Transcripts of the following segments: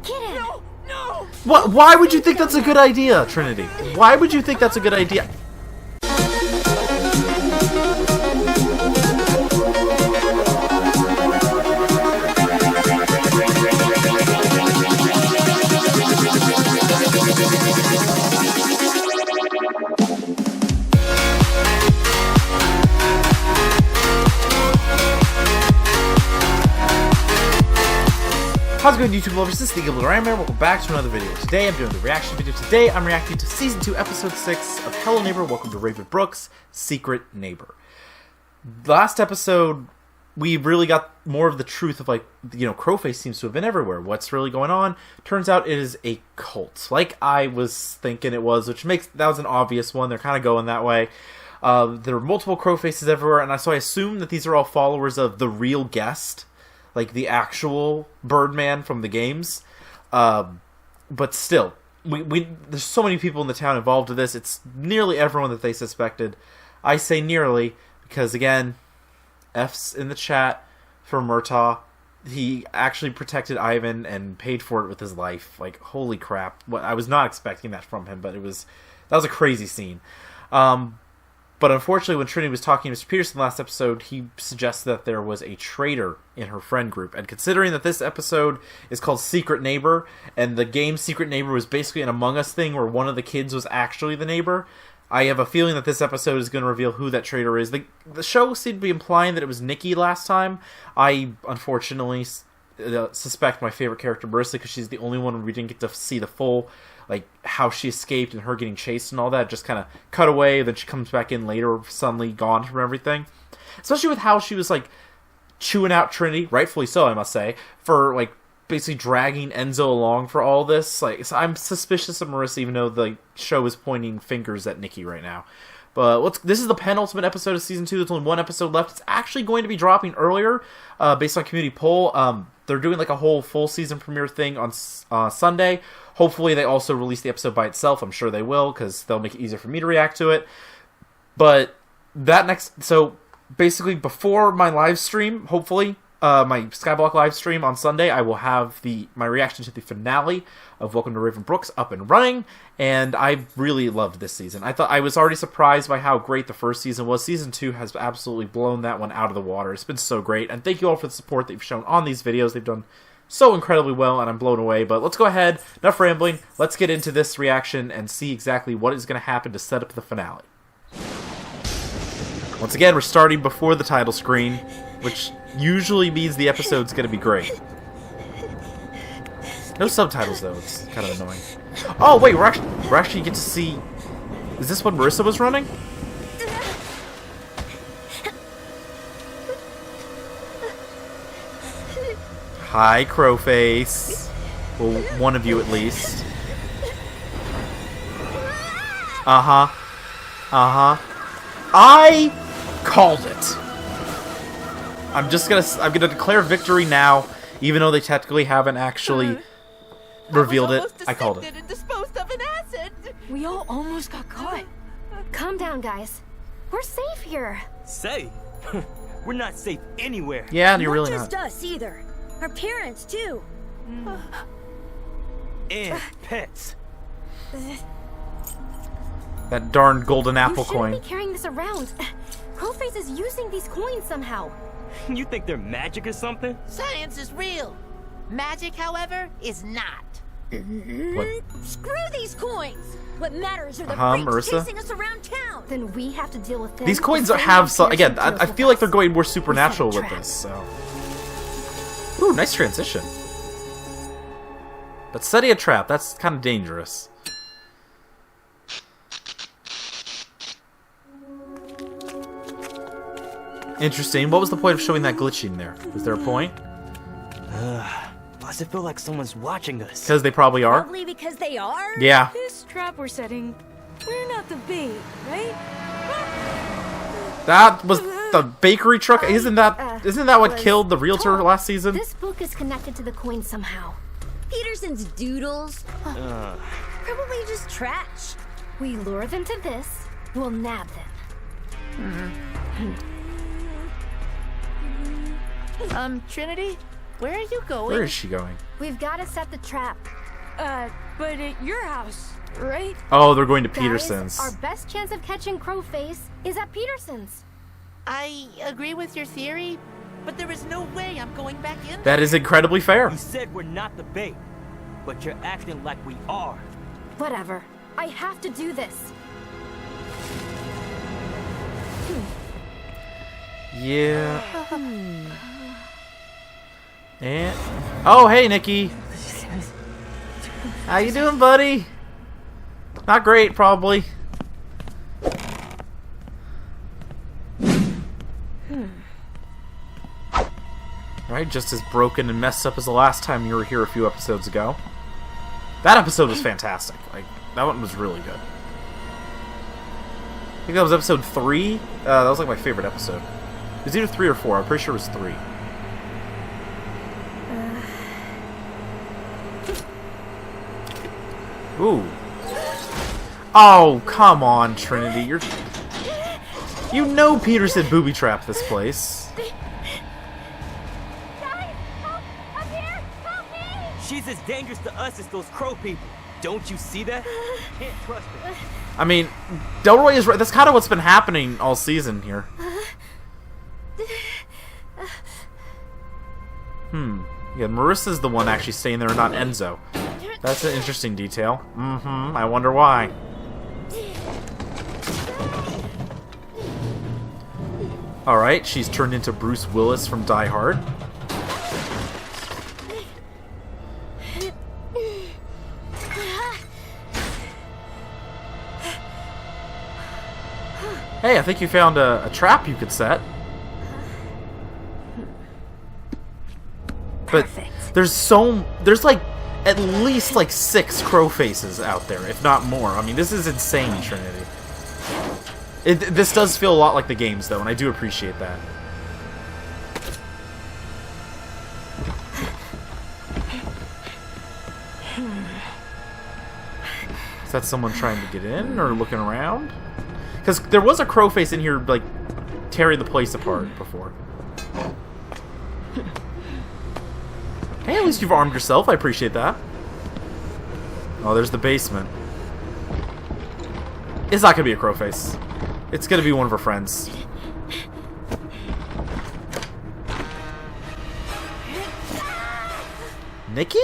Get in! No! No! What? Why would you think that's a good idea, Trinity? Why would you think that's a good idea? How's it going, YouTube lovers? This is the Gibble Ryan. Welcome back to another video. Today I'm doing the reaction video. Today I'm reacting to Season 2, Episode 6 of Hello Neighbor, Welcome to Raven Brooks, Secret Neighbor. Last episode, we really got more of the truth of, like, you know, Crowface seems to have been everywhere. What's really going on? Turns out it is a cult. Like I was thinking it was, which makes, that was an obvious one. They're kind of going that way. There are multiple Crowfaces everywhere, and so I assume that these are all followers of the real guest. Like the actual Birdman from the games, but still, there's so many people in the town involved with this. It's nearly everyone that they suspected. I say nearly because, again, F's in the chat for Murtaugh. He actually protected Ivan and paid for it with his life. Like, holy crap! I was not expecting that from him, but that was a crazy scene. But unfortunately, when Trinity was talking to Mr. Peterson last episode, he suggested that there was a traitor in her friend group. And considering that this episode is called Secret Neighbor, and the game Secret Neighbor was basically an Among Us thing where one of the kids was actually the neighbor, I have a feeling that this episode is going to reveal who that traitor is. The show seemed to be implying that it was Nikki last time. I, unfortunately, suspect my favorite character, Marissa, because she's the only one we didn't get to see the full, like, how she escaped and her getting chased and all that. Just kind of cut away, then she comes back in later, suddenly gone from everything. Especially with how she was, like, chewing out Trinity, rightfully so, I must say, for, like, basically dragging Enzo along for all this. Like, so I'm suspicious of Marissa, even though the show is pointing fingers at Nikki right now. But this is the penultimate episode of Season 2. There's only one episode left. It's actually going to be dropping earlier, based on community poll. They're doing like a whole full season premiere thing on Sunday. Hopefully they also release the episode by itself. I'm sure they will, because they'll make it easier for me to react to it. But so basically before my live stream, hopefully, my Skyblock live stream on Sunday, I will have my reaction to the finale of Welcome to Raven Brooks up and running, and I really loved this season. I was already surprised by how great the first season was. Season 2 has absolutely blown that one out of the water. It's been so great, and thank you all for the support that you've shown on these videos. They've done so incredibly well, and I'm blown away. But let's go ahead, enough rambling, let's get into this reaction and see exactly what is going to happen to set up the finale. Once again, we're starting before the title screen, which usually means the episode's going to be great. No subtitles, though. It's kind of annoying. Oh, wait, we're actually get to see... Is this what Marissa was running? Hi, Crowface. Well, one of you at least. Uh-huh. Uh-huh. I called it. I'm gonna declare victory now, even though they technically haven't actually revealed it. I called it. And disposed of an acid. We all almost got caught. Calm down, guys. We're safe here. Safe? We're not safe anywhere. Yeah, and you're really not. not. Just us either. Our parents too. And pets. That darn golden apple You shouldn't coin. be carrying this around. Crowface is using these coins somehow. You think they're magic or something? Science is real. Magic, however, is not. What? Screw these coins. What matters are the freaks Marissa? chasing us around town. Then we have to deal with them. These coins the same have way some... Peterson Again, I deals feel with like they're us. going more supernatural We set with a trap. this, so... Ooh, nice transition. But setting a trap, that's kind of dangerous. Interesting. What was the point of showing that glitching there? Was there a point? Why does it feel like someone's watching us? Because they probably are. Probably because they are. Yeah. This trap we're setting, we're not the bait, right? That was the bakery truck. Isn't that what killed the realtor last season? This book is connected to the coin somehow. Peterson's doodles. Probably just trash. We lure them to this, we'll nab them. Trinity? Where are you going? Where is she going? We've got to set the trap. But at your house, right? Oh, they're going to Guys, Peterson's. our best chance of catching Crowface is at Peterson's. I agree with your theory, but there is no way I'm going back in. That is incredibly fair. You said we're not the bait, but you're acting like we are. Whatever. I have to do this. Yeah. And oh, hey, Nikki. How you doing, buddy? Not great, probably. Right, just as broken and messed up as the last time you were here a few episodes ago. That episode was fantastic. Like, that one was really good. I think that was episode 3. That was like my favorite episode. It was either 3 or 4. I'm pretty sure it was 3. Ooh. Oh, come on, Trinity. You know Peterson booby-trapped this place. Guys, help! Up here! Help me! She's as dangerous to us as those crow people. Don't you see that? Can't trust her. I mean, Delroy is right. That's kind of what's been happening all season here. Yeah, Marissa's the one actually staying there, not Enzo. That's an interesting detail. I wonder why. Alright, she's turned into Bruce Willis from Die Hard. Hey, I think you found a trap you could set. But there's like at least like 6 Crowfaces out there, if not more. I mean, this is insane, Trinity. This does feel a lot like the games, though, and I do appreciate that. Is that someone trying to get in or looking around? Because there was a Crowface in here, like, tearing the place apart before. Hey, at least you've armed yourself. I appreciate that. Oh, there's the basement. It's not going to be a Crowface. It's going to be one of her friends. Nikki?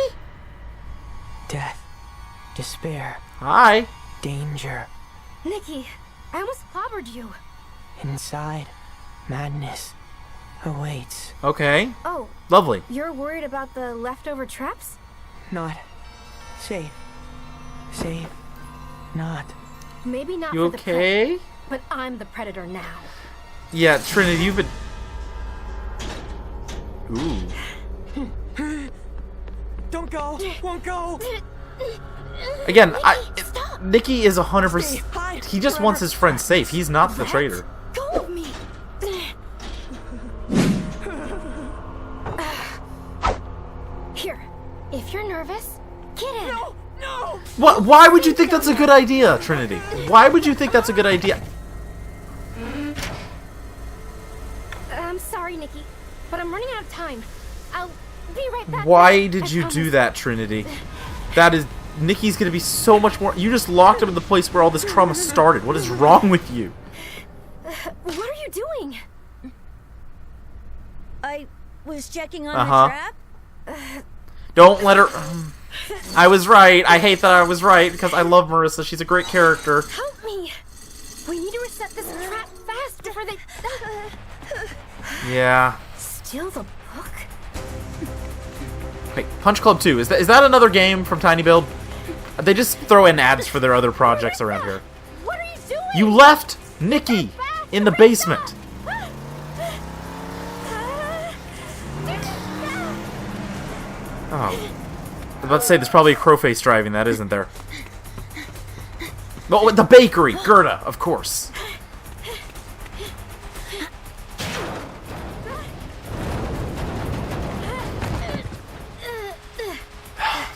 Death, despair, Hi. danger. Nikki, I almost clobbered you. Inside, madness awaits. Okay. Oh, Lovely. you're worried about the leftover traps? Not safe. Safe. Not. Maybe not You for the predator, okay? but I'm the predator now. Yeah, Trinity, you've been... Ooh. Don't go. Won't go. Again, Stop. Nikki is 100%... Stay, hide, He just wants his friend safe. He's not the traitor. Go with me. Here, if you're nervous, get in. No. What? Why would you think that's a good idea, Trinity? Why would you think that's a good idea? I'm sorry, Nikki, but I'm running out of time. I'll be right back. Why I did you do promise. that, Trinity? That is... Nikki's gonna be so much more... You just locked him in the place where all this trauma started. What is wrong with you? What are you doing? I was checking on Uh-huh. the trap. Don't let her... I was right. I hate that I was right because I love Marissa. She's a great character. Help me. We need to reset this trap fast before they... Yeah. Steal the book? Hey, Punch Club 2. Is that another game from Tiny Build? They just throw in ads for their other projects around here. What are you doing? You left Nikki in the basement. Oh. I was about to say, there's probably a Crowface driving that, isn't there? Oh, the bakery! Gerda, of course.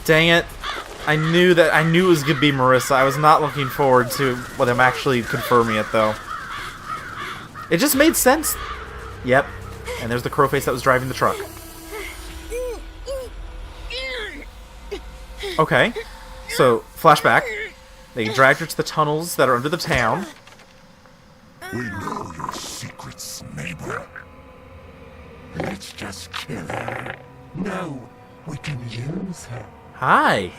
Dang it. I knew it was gonna be Marissa. I was not looking forward to them actually confirming it, though. It just made sense. Yep. And there's the Crowface that was driving the truck. Okay. So, flashback. They dragged her to the tunnels that are under the town. We know your secrets, neighbor. Let's just kill her. No, we can use her. Hi.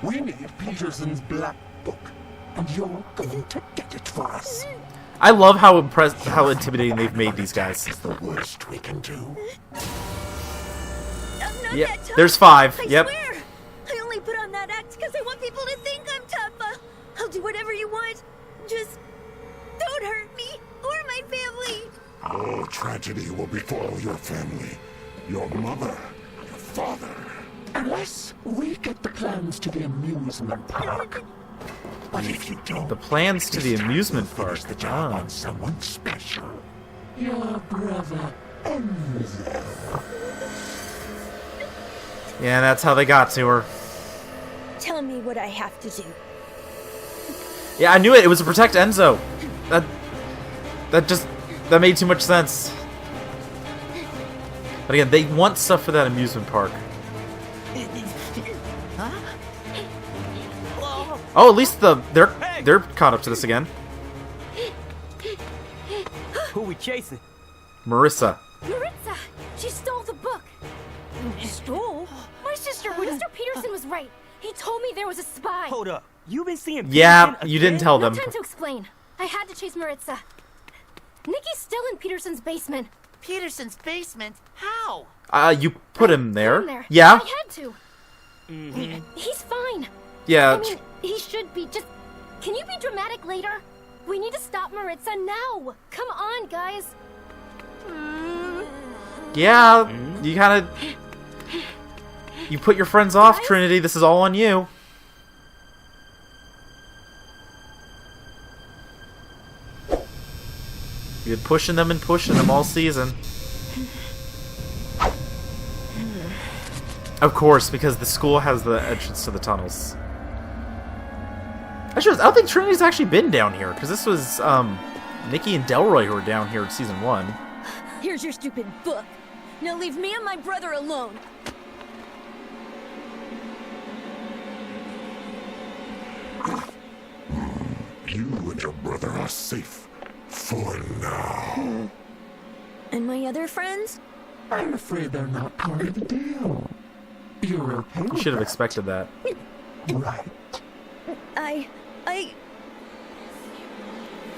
We need Peterson's black book, and you're going to get it for us. I love how intimidating they've made these guys. It's the worst we can do. I'm not Yeah, that tough. there's 5. I Yep. swear. I only put on that act because I want people to think I'm tough. I'll do whatever you want. Just don't hurt me or my family. Oh, tragedy will befall your family, your mother, your father. Unless we get the plans to the amusement park. But if you don't, The plans to the amusement park. finish the job Ah. on someone special. Your brother, Enzo. Yeah, that's how they got to her. Tell me what I have to do. Yeah, I knew it. It was to protect Enzo. That made too much sense. But again, they want stuff for that amusement park. Oh, at least they're caught up to this again. Who we chasing? Marissa. Maritza! She stole the book! Stole? My sister, Mr. Peterson was right. He told me there was a spy. Hold up. You been seeing Yeah, Peterson you didn't again? tell No them. time to explain. I had to chase Maritza. Nikki's still in Peterson's basement. Peterson's basement? How? You put him there. In there. Yeah. I had to. He's fine. Yeah. I mean, he should be. Just, can you be dramatic later? We need to stop Maritza now. Come on, guys. Yeah. You kind of. You put your friends off, Trinity. This is all on you. You've been pushing them all season. Of course, because the school has the entrance to the tunnels. I don't think Trinity's actually been down here, because this was Nikki and Delroy who were down here in season 1. Here's your stupid book. Now leave me and my brother alone. You and your brother are safe for now. And my other friends? I'm afraid they're not part of the deal. You're okay You with should have that, expected that. right? I...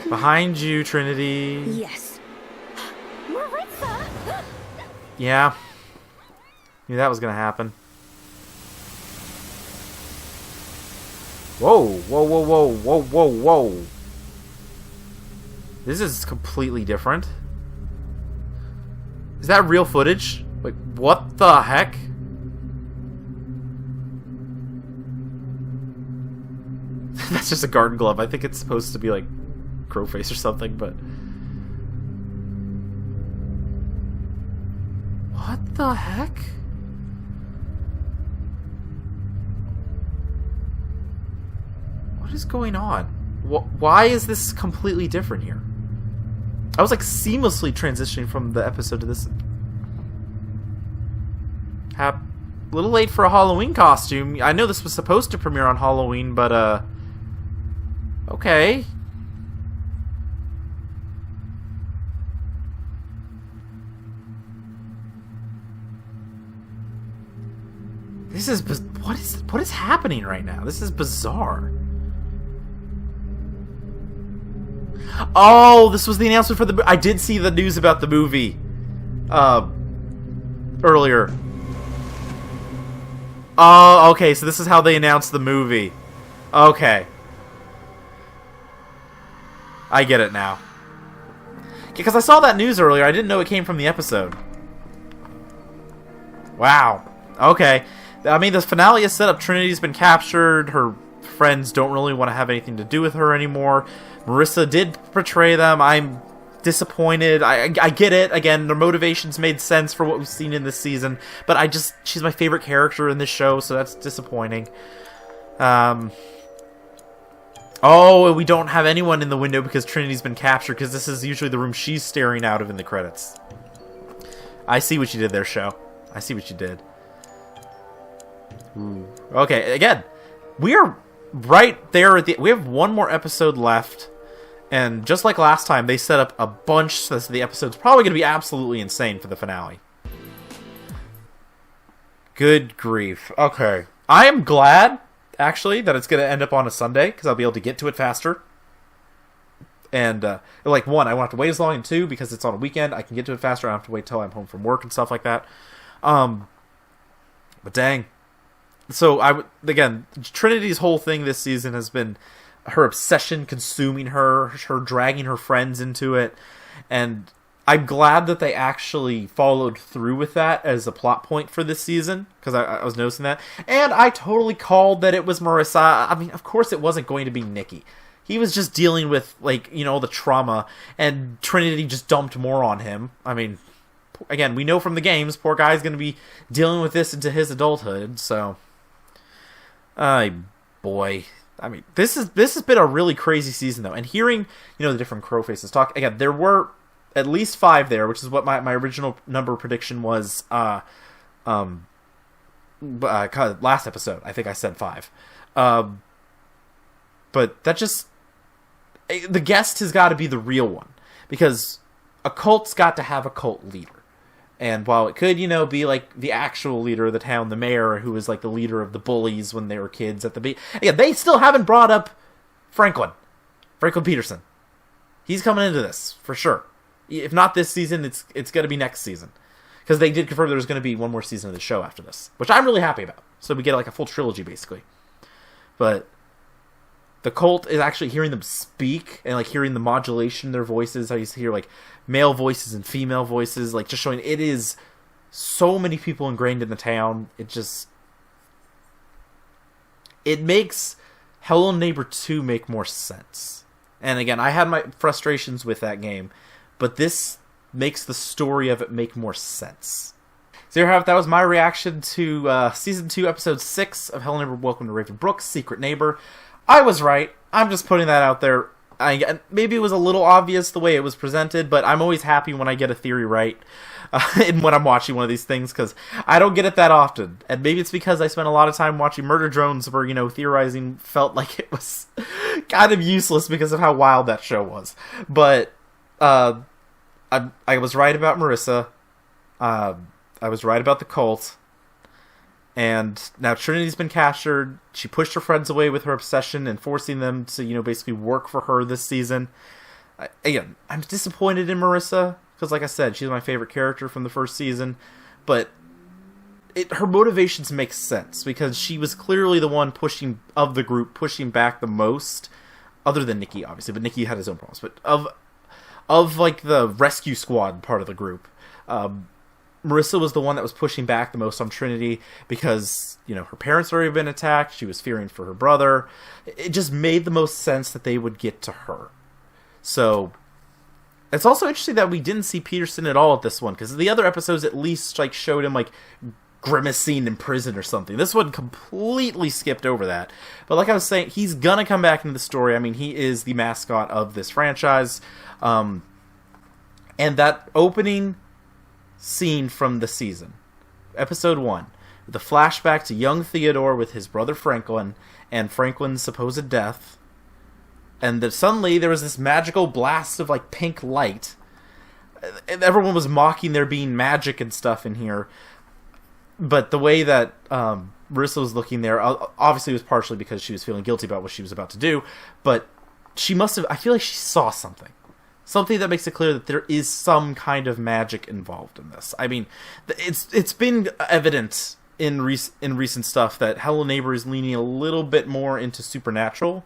Behind you, Trinity. Yes. Maritza! Yeah. Knew that was gonna happen. Whoa, whoa, whoa, whoa, whoa, whoa, whoa. This is completely different. Is that real footage? Like, what the heck? That's just a garden glove. I think it's supposed to be like Crowface or something, but... What the heck? What is going on? Why is this completely different here? I was like seamlessly transitioning from the episode to this. A little late for a Halloween costume. I know this was supposed to premiere on Halloween, but okay. This is what is happening right now? This is bizarre. Oh, this was the announcement for the... I did see the news about the movie earlier. Oh, okay, so this is how they announced the movie. Okay. I get it now. Because I saw that news earlier, I didn't know it came from the episode. Wow. Okay. I mean, the finale is set up. Trinity's been captured. Her friends don't really want to have anything to do with her anymore. Marissa did betray them. I'm disappointed. I get it. Again, their motivations made sense for what we've seen in this season. But she's my favorite character in this show, so that's disappointing. Oh, we don't have anyone in the window because Trinity's been captured, because this is usually the room she's staring out of in the credits. I see what you did there, show. I see what you did. Ooh. Okay, again, we are right there at the... We have one more episode left, and just like last time, they set up a bunch, so the episode's probably going to be absolutely insane for the finale. Good grief. Okay. I am glad, actually, that it's going to end up on a Sunday, because I'll be able to get to it faster. And, like, one, I won't have to wait as long, and two, because it's on a weekend, I can get to it faster, I don't have to wait till I'm home from work and stuff like that. But dang. So, again, Trinity's whole thing this season has been her obsession consuming her dragging her friends into it, and I'm glad that they actually followed through with that as a plot point for this season, because I was noticing that. And I totally called that it was Marissa. I mean, of course it wasn't going to be Nikki. He was just dealing with, like, you know, the trauma, and Trinity just dumped more on him. I mean, again, we know from the games, poor guy's going to be dealing with this into his adulthood, so... boy. I mean, this has been a really crazy season, though. And hearing, you know, the different Crowfaces talk, again, there were at least 5 there, which is what my original number prediction was, last episode. I think I said 5. But that just... The guest has got to be the real one. Because a cult's got to have a cult leader. And while it could, you know, be like the actual leader of the town, the mayor, who was like the leader of the bullies when they were kids at the again, they still haven't brought up Franklin Peterson. He's coming into this for sure. If not this season, it's going to be next season, because they did confirm there's going to be one more season of the show after this, which I'm really happy about. So we get like a full trilogy basically. But the cult is actually hearing them speak and like hearing the modulation in their voices. I used to hear like male voices and female voices, like just showing it is so many people ingrained in the town. It makes Hello Neighbor 2 make more sense. And again, I had my frustrations with that game, but this makes the story of it make more sense. So there you have it. That was my reaction to Season 2, Episode 6 of Hello Neighbor Welcome to Raven Brooks, Secret Neighbor. I was right. I'm just putting that out there. Maybe it was a little obvious the way it was presented, but I'm always happy when I get a theory right and when I'm watching one of these things, because I don't get it that often. And maybe it's because I spent a lot of time watching Murder Drones where, you know, theorizing felt like it was kind of useless because of how wild that show was. But I was right about Marissa. I was right about the cult. And now Trinity's been captured. She pushed her friends away with her obsession and forcing them to, you know, basically work for her this season. Again, I'm disappointed in Marissa, because like I said, she's my favorite character from the first season. But her motivations make sense, because she was clearly the one of the group pushing back the most, other than Nikki, obviously. But Nikki had his own problems. But of like the rescue squad part of the group, Marissa was the one that was pushing back the most on Trinity, because, you know, her parents had already been attacked. She was fearing for her brother. It just made the most sense that they would get to her. So it's also interesting that we didn't see Peterson at all at this one, because the other episodes at least like showed him like grimacing in prison or something. This one completely skipped over that. But like I was saying, he's gonna come back into the story. I mean, he is the mascot of this franchise. And that opening scene from the season, episode 1, the flashback to young Theodore with his brother Franklin and Franklin's supposed death, and that suddenly there was this magical blast of like pink light, and everyone was mocking there being magic and stuff in here. But the way that Marissa was looking there, obviously it was partially because she was feeling guilty about what she was about to do, but she must have, I feel like she saw something that makes it clear that there is some kind of magic involved in this. I mean, it's been evident in recent stuff that Hello Neighbor is leaning a little bit more into supernatural.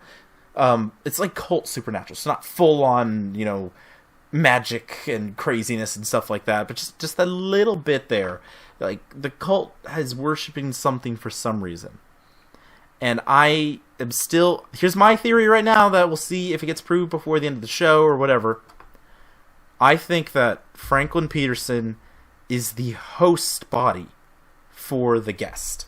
It's like cult supernatural. It's not full on, you know, magic and craziness and stuff like that, but just a little bit there. Like, the cult is worshipping something for some reason. And I am still... Here's my theory right now that we'll see if it gets proved before the end of the show or whatever. I think that Franklin Peterson is the host body for the guest.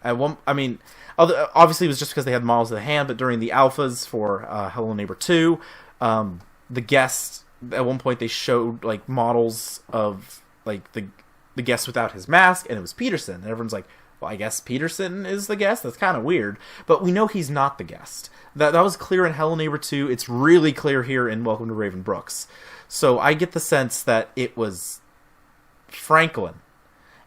I mean, obviously it was just because they had models of the hand, but during the alphas for Hello Neighbor 2, the guest, at one point they showed like models of like the guest without his mask, and it was Peterson, and everyone's like, well, I guess Peterson is the guest? That's kind of weird. But we know he's not the guest. That was clear in Hello Neighbor 2. It's really clear here in Welcome to Raven Brooks. So I get the sense that it was Franklin,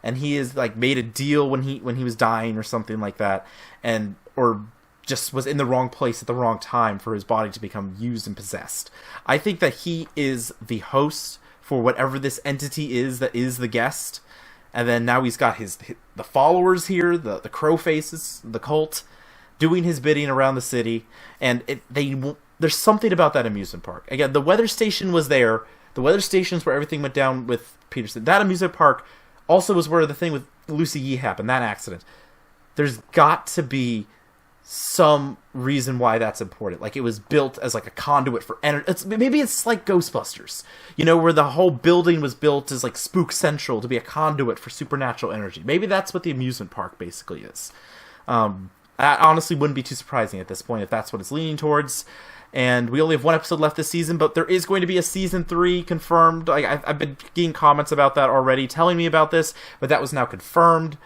and he is like made a deal when he was dying or something like that, and or just was in the wrong place at the wrong time for his body to become used and possessed. I think that he is the host for whatever this entity is that is the guest. And then now he's got the followers here, the Crowfaces, the cult, doing his bidding around the city. And there's something about that amusement park. Again, the weather station was there. The weather station's where everything went down with Peterson. That amusement park also was where the thing with Lucy Yee happened, that accident. There's got to be some reason why that's important. Like, it was built as like a conduit for energy. Maybe it's like Ghostbusters, you know, where the whole building was built as like Spook Central to be a conduit for supernatural energy. Maybe that's what the amusement park basically is. That honestly wouldn't be too surprising at this point if that's what it's leaning towards. And we only have one episode left this season, but there is going to be a season 3 confirmed. I've been getting comments about that already, telling me about this, but that was now confirmed,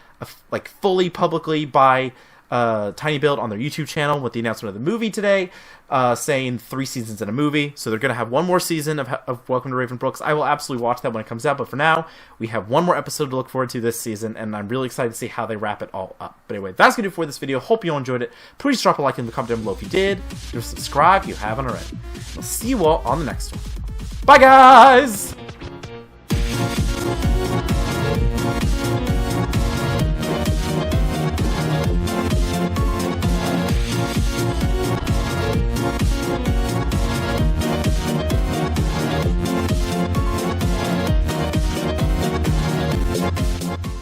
like fully publicly by Tiny Build on their YouTube channel with the announcement of the movie today, saying 3 seasons in a movie. So they're going to have one more season of Welcome to Raven Brooks. I will absolutely watch that when it comes out, but for now, we have one more episode to look forward to this season, and I'm really excited to see how they wrap it all up. But anyway, that's going to do it for this video. Hope you all enjoyed it. Please drop a like in the comment down below if you did. Subscribe if you haven't already. I'll see you all on the next one. Bye, guys!